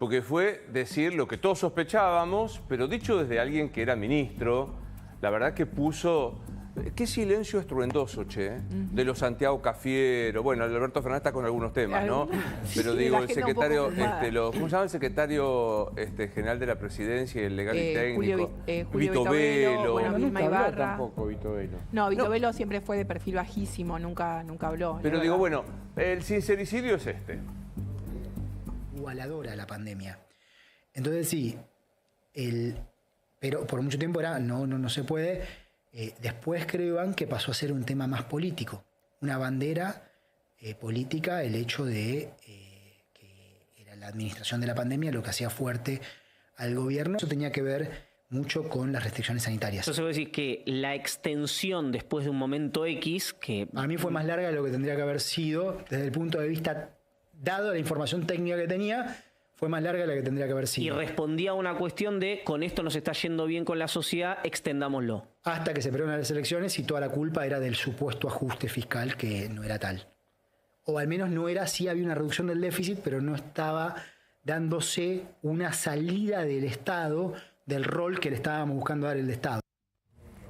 Porque fue decir lo que todos sospechábamos, pero dicho desde alguien que era ministro, la verdad que puso... Qué silencio estruendoso, che, de los Santiago Cafiero. Bueno, Alberto Fernández está con algunos temas, ¿no? Pero digo, el secretario, ¿cómo se llama el secretario general de la presidencia y el legal y técnico? Julio Vito Velo. Bueno, Vilma Ibarra. Tampoco Vito Velo. No, Vito Velo siempre fue de perfil bajísimo, nunca habló. Pero digo, bueno, el sincericidio es este. Igualadora la pandemia. Entonces sí, pero por mucho tiempo era no se puede. Después creo, Iván, que pasó a ser un tema más político. Una bandera política, el hecho de que era la administración de la pandemia lo que hacía fuerte al gobierno. Eso tenía que ver mucho con las restricciones sanitarias. Entonces vos decís que la extensión después de un momento X, que... Para mí fue más larga de lo que tendría que haber sido, desde el punto de vista, dado la información técnica que tenía, fue más larga de la que tendría que haber sido. Y respondía a una cuestión de, con esto nos está yendo bien con la sociedad, extendámoslo. Hasta que se perdieron las elecciones y toda la culpa era del supuesto ajuste fiscal, que no era tal. O al menos no era, sí había una reducción del déficit, pero no estaba dándose una salida del Estado, del rol que le estábamos buscando dar el Estado.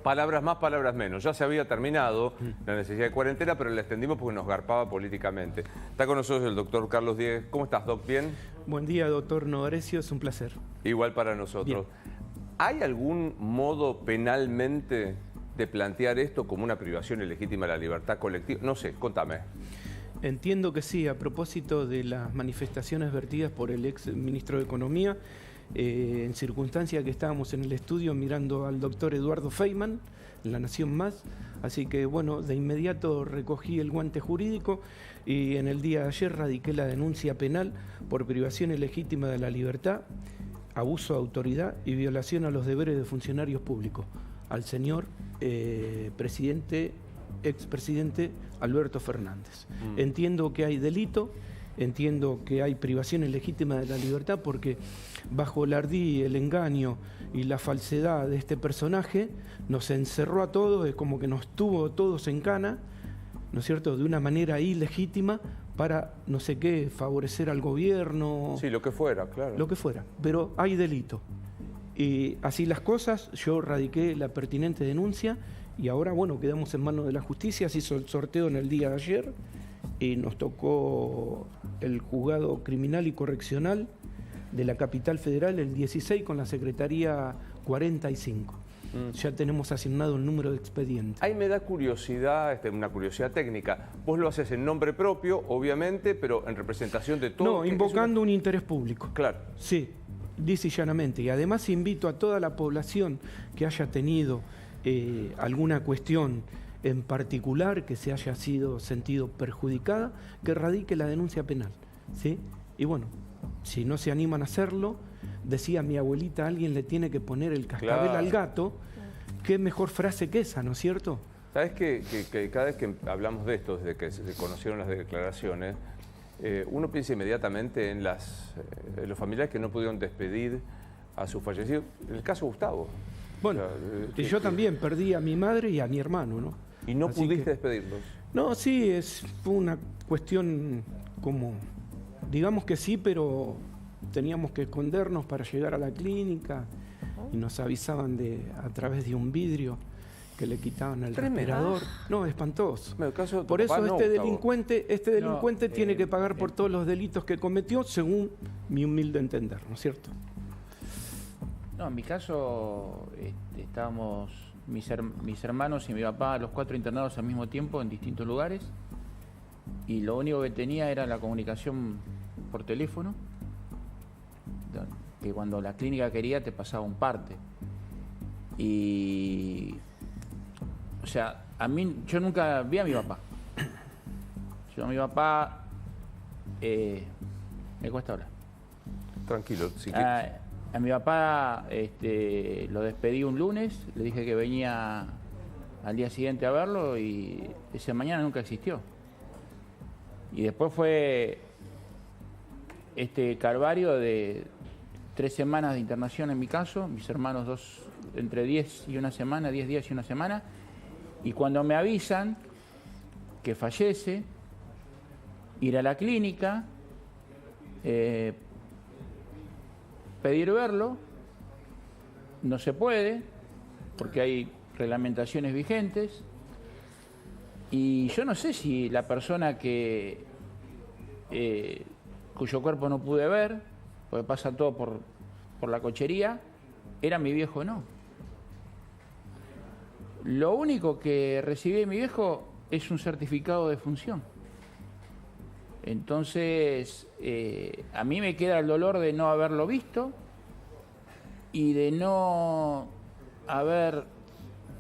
Palabras más, palabras menos. Ya se había terminado la necesidad de cuarentena, pero la extendimos porque nos garpaba políticamente. Está con nosotros el doctor Carlos Diegues. ¿Cómo estás, Doc? ¿Bien? Buen día, doctor Novarecio. Es un placer. Igual para nosotros. Bien. ¿Hay algún modo penalmente de plantear esto como una privación ilegítima de la libertad colectiva? No sé, contame. Entiendo que sí. A propósito de las manifestaciones vertidas por el ex ministro de Economía, en circunstancia que estábamos en el estudio mirando al doctor Eduardo Feynman, en La Nación Más, así que bueno, de inmediato recogí el guante jurídico y en el día de ayer radiqué la denuncia penal por privación ilegítima de la libertad, abuso de autoridad y violación a los deberes de funcionarios públicos al señor expresidente Alberto Fernández. Entiendo que hay delito. Entiendo que hay privación ilegítima de la libertad porque bajo el ardid, el engaño y la falsedad de este personaje nos encerró a todos, es como que nos tuvo todos en cana, ¿no es cierto?, de una manera ilegítima para, no sé qué, favorecer al gobierno. Sí, lo que fuera, claro. Lo que fuera, pero hay delito. Y así las cosas, yo radiqué la pertinente denuncia y ahora, bueno, quedamos en manos de la justicia, se hizo el sorteo en el día de ayer y nos tocó el juzgado criminal y correccional de la capital federal, el 16, con la secretaría 45. Ya tenemos asignado el número de expediente. Ahí me da curiosidad, una curiosidad técnica. Vos lo haces en nombre propio, obviamente, pero en representación de todo. No, invocando un interés público. Claro. Sí, lisa y llanamente. Y además invito a toda la población que haya tenido alguna cuestión en particular que se haya sido sentido perjudicada, que radique la denuncia penal, ¿sí? Y bueno, si no se animan a hacerlo, decía mi abuelita, alguien le tiene que poner el cascabel al gato. Qué mejor frase que esa, ¿no es cierto? ¿Sabes que cada vez que hablamos de esto, desde que se conocieron las declaraciones, uno piensa inmediatamente en los familiares que no pudieron despedir a su fallecido? En el caso de Gustavo. Bueno, y yo también perdí a mi madre y a mi hermano, ¿no? ¿Y no pudiste despedirlos? No, sí, fue una cuestión como, digamos que sí, pero teníamos que escondernos para llegar a la clínica y nos avisaban a través de un vidrio que le quitaban el respirador. No, espantoso. Por eso este delincuente tiene que pagar por todos los delitos que cometió, según mi humilde entender, ¿no es cierto? No, en mi caso estábamos mis hermanos y mi papá, los 4 internados al mismo tiempo en distintos lugares, y lo único que tenía era la comunicación por teléfono, que cuando la clínica quería te pasaba un parte. Y o sea, yo nunca vi a mi papá. Yo a mi papá me cuesta hablar. Tranquilo, si quieres. A mi papá lo despedí un lunes, le dije que venía al día siguiente a verlo y esa mañana nunca existió. Y después fue este calvario de 3 semanas de internación en mi caso, mis hermanos entre 10 días y una semana, y cuando me avisan que fallece, ir a la clínica, pedir verlo, no se puede, porque hay reglamentaciones vigentes, y yo no sé si la persona que cuyo cuerpo no pude ver, porque pasa todo por la cochería, era mi viejo o no. Lo único que recibí de mi viejo es un certificado de función. Entonces, a mí me queda el dolor de no haberlo visto y de no haber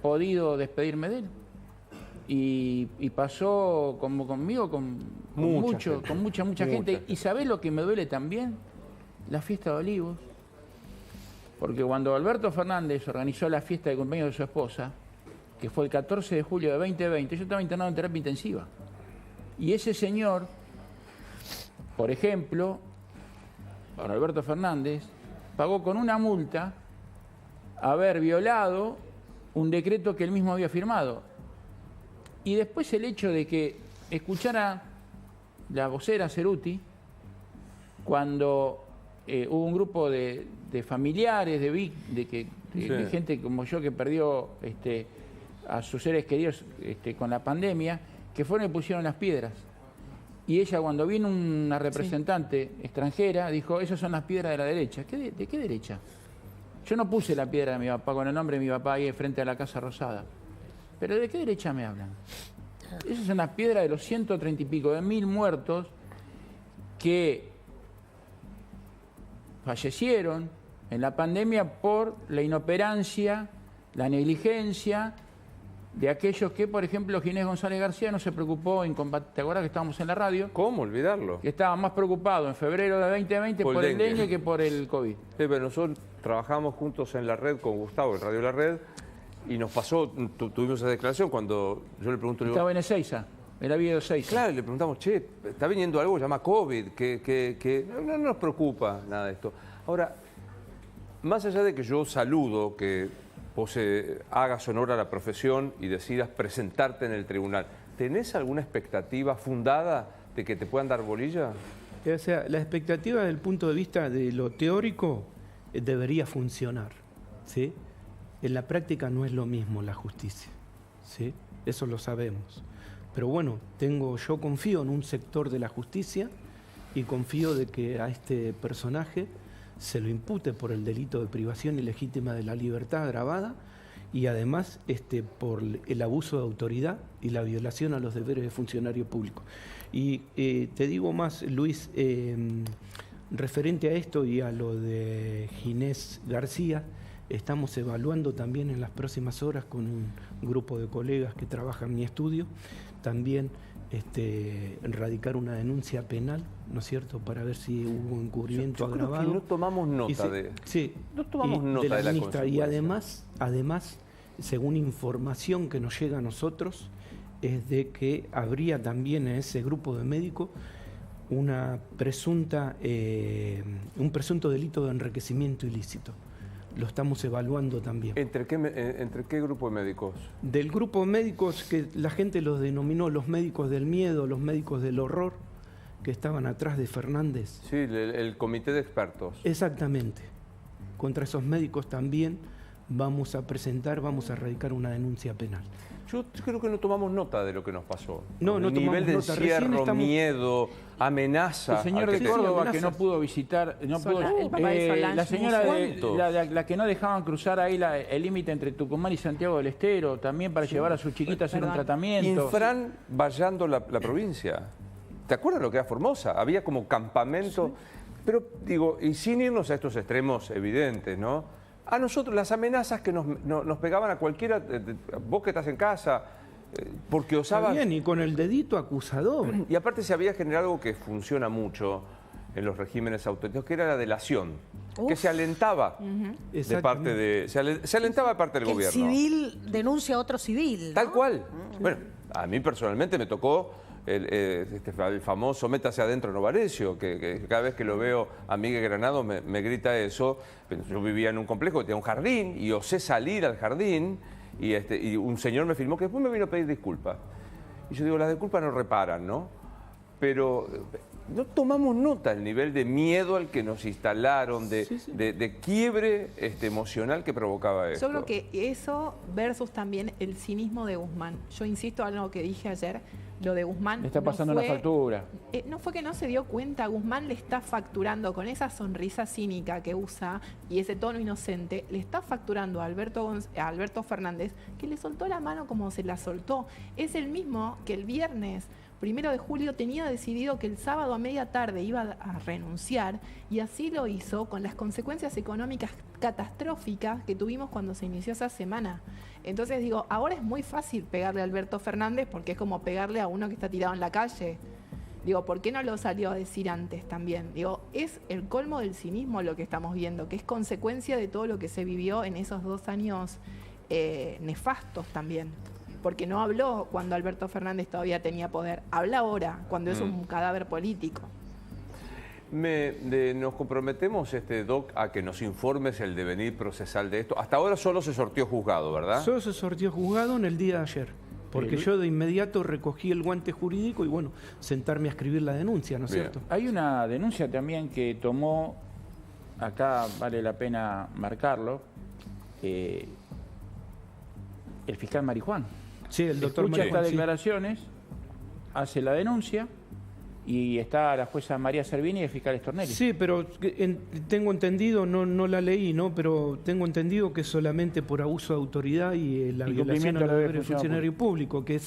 podido despedirme de él. Y pasó como conmigo, con mucha gente. ¿Y sabés lo que me duele también? La fiesta de Olivos. Porque cuando Alberto Fernández organizó la fiesta de cumpleaños de su esposa, que fue el 14 de julio de 2020, yo estaba internado en terapia intensiva. Y ese señor, por ejemplo, para Alberto Fernández, pagó con una multa haber violado un decreto que él mismo había firmado. Y después el hecho de que escuchara la vocera Ceruti, cuando hubo un grupo de familiares, de gente como yo que perdió a sus seres queridos con la pandemia, que fueron y pusieron las piedras. Y ella, cuando vino una representante extranjera, dijo, esas son las piedras de la derecha. ¿De qué derecha? Yo no puse la piedra de mi papá con el nombre de mi papá ahí frente a la Casa Rosada. ¿Pero de qué derecha me hablan? Esas son las piedras de los 130 y pico de mil muertos que fallecieron en la pandemia por la inoperancia, la negligencia de aquellos que, por ejemplo, Ginés González García no se preocupó en combatir. ¿Te acuerdas que estábamos en la radio? ¿Cómo olvidarlo? Que estaba más preocupado en febrero de 2020 por el dengue que por el COVID. Sí, pero nosotros trabajamos juntos en la red con Gustavo, en Radio La Red, y nos pasó, tuvimos esa declaración cuando yo le pregunto... Estaba en Ezeiza, era Viedo Ezeiza. Claro, le preguntamos, che, está viniendo algo que se llama COVID, que no nos preocupa nada de esto. Ahora, más allá de que yo saludo que vos hagas honor a la profesión y decidas presentarte en el tribunal, ¿tenés alguna expectativa fundada de que te puedan dar bolilla? O sea, la expectativa desde el punto de vista de lo teórico debería funcionar, ¿sí? En la práctica no es lo mismo la justicia, ¿sí? Eso lo sabemos. Pero bueno, yo confío en un sector de la justicia y confío de que a este personaje se lo impute por el delito de privación ilegítima de la libertad agravada y además por el abuso de autoridad y la violación a los deberes de funcionario público. Y te digo más, Luis, referente a esto y a lo de Ginés García, estamos evaluando también en las próximas horas con un grupo de colegas que trabajan en mi estudio, también radicar una denuncia penal, ¿no es cierto?, para ver si hubo encubrimiento agravado. Creo que no tomamos nota no tomamos nota de la ministra. Y además, según información que nos llega a nosotros, es de que habría también en ese grupo de médicos un presunto delito de enriquecimiento ilícito. Lo estamos evaluando también. ¿Entre qué grupo de médicos? Del grupo de médicos que la gente los denominó los médicos del miedo, los médicos del horror, que estaban atrás de Fernández. Sí, el comité de expertos. Exactamente. Contra esos médicos también vamos a radicar una denuncia penal. Yo creo que no tomamos nota de lo que nos pasó. No el nivel de encierro, miedo, amenaza. El señor de Córdoba que no pudo visitar, la señora la que no dejaban cruzar ahí el límite entre Tucumán y Santiago del Estero, también para llevar a su chiquita a hacer un tratamiento. Infran vallando la provincia. ¿Te acuerdas lo que era Formosa? Había como campamento. Sí. Pero digo, y sin irnos a estos extremos evidentes, ¿no? A nosotros las amenazas que nos pegaban a cualquiera, vos que estás en casa, porque osabas... Bien, y con el dedito acusador. Y aparte se había generado algo que funciona mucho en los regímenes autoritarios, que era la delación, que se alentaba de parte se alentaba de parte del gobierno. El civil denuncia a otro civil, ¿no? Tal cual. Bueno, a mí personalmente me tocó el famoso métase adentro Novarecio, que cada vez que lo veo a Miguel Granado me grita eso. Yo vivía en un complejo que tenía un jardín y osé salir al jardín y un señor me filmó que después me vino a pedir disculpas. Y yo digo, las disculpas no reparan, ¿no? Pero no tomamos nota del nivel de miedo al que nos instalaron, de quiebre emocional que provocaba esto. Yo creo que eso versus también el cinismo de Guzmán. Yo insisto en algo que dije ayer, lo de Guzmán... Le está pasando una factura. No fue que no se dio cuenta, Guzmán le está facturando con esa sonrisa cínica que usa y ese tono inocente, le está facturando a Alberto Fernández, que le soltó la mano como se la soltó. Es el mismo que el viernes 1 de julio tenía decidido que el sábado a media tarde iba a renunciar y así lo hizo con las consecuencias económicas catastróficas que tuvimos cuando se inició esa semana. Entonces digo, ahora es muy fácil pegarle a Alberto Fernández porque es como pegarle a uno que está tirado en la calle. Digo, ¿por qué no lo salió a decir antes también? Digo, es el colmo del cinismo lo que estamos viendo, que es consecuencia de todo lo que se vivió en esos 2 años nefastos también. Porque no habló cuando Alberto Fernández todavía tenía poder. Habla ahora, cuando es un cadáver político. Nos comprometemos, Doc, a que nos informes el devenir procesal de esto. Hasta ahora solo se sortió juzgado, ¿verdad? Solo se sortió juzgado en el día de ayer. Porque yo de inmediato recogí el guante jurídico y bueno, sentarme a escribir la denuncia, ¿no es cierto? Hay una denuncia también que tomó, acá vale la pena marcarlo, el fiscal Marijuán. Sí, el doctor Escucha Marijuán, estas declaraciones, hace la denuncia y está la jueza María Servini y el fiscal Stornelli. Sí, pero tengo entendido, no la leí, ¿no? Pero tengo entendido que es solamente por abuso de autoridad y la violación a los deberes del funcionario público, que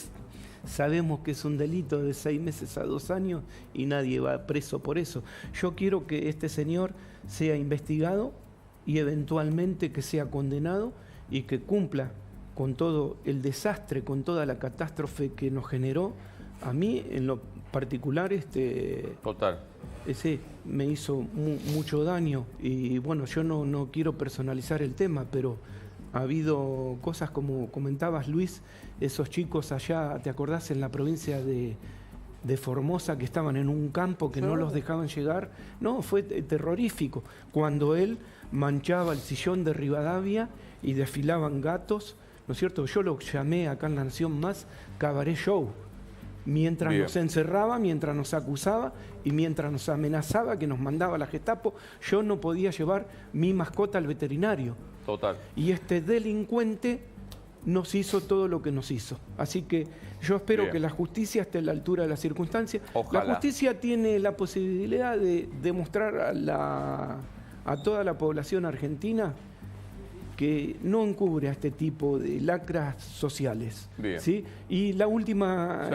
sabemos que es un delito de 6 meses a 2 años y nadie va preso por eso. Yo quiero que este señor sea investigado y eventualmente que sea condenado y que cumpla con todo el desastre, con toda la catástrofe que nos generó. A mí, en lo particular, Total. ese me hizo mucho daño y bueno, yo no quiero personalizar el tema, pero ha habido cosas como comentabas, Luis, esos chicos allá, ¿te acordás? En la provincia de Formosa, que estaban en un campo que no los dejaban llegar. No, fue terrorífico. Cuando él manchaba el sillón de Rivadavia y desfilaban gatos, ¿no es cierto? Yo lo llamé acá en La Nación Más cabaret show. Mientras nos encerraba, mientras nos acusaba y mientras nos amenazaba que nos mandaba a la Gestapo, yo no podía llevar mi mascota al veterinario. Total. Y este delincuente nos hizo todo lo que nos hizo. Así que yo espero que la justicia esté a la altura de las circunstancias. Ojalá. La justicia tiene la posibilidad de demostrar a toda la población argentina que no encubre a este tipo de lacras sociales. ¿Sí? Y la última,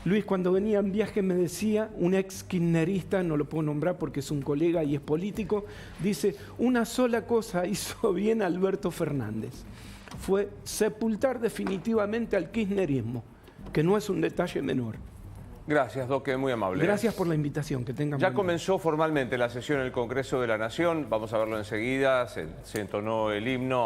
Luis, cuando venía en viaje me decía, un ex kirchnerista, no lo puedo nombrar porque es un colega y es político, dice, una sola cosa hizo bien Alberto Fernández, fue sepultar definitivamente al kirchnerismo, que no es un detalle menor. Gracias, Doc, muy amable. Gracias por la invitación, que tengan Ya buen día. comenzó formalmente la sesión en el Congreso de la Nación, vamos a verlo enseguida, se entonó el himno.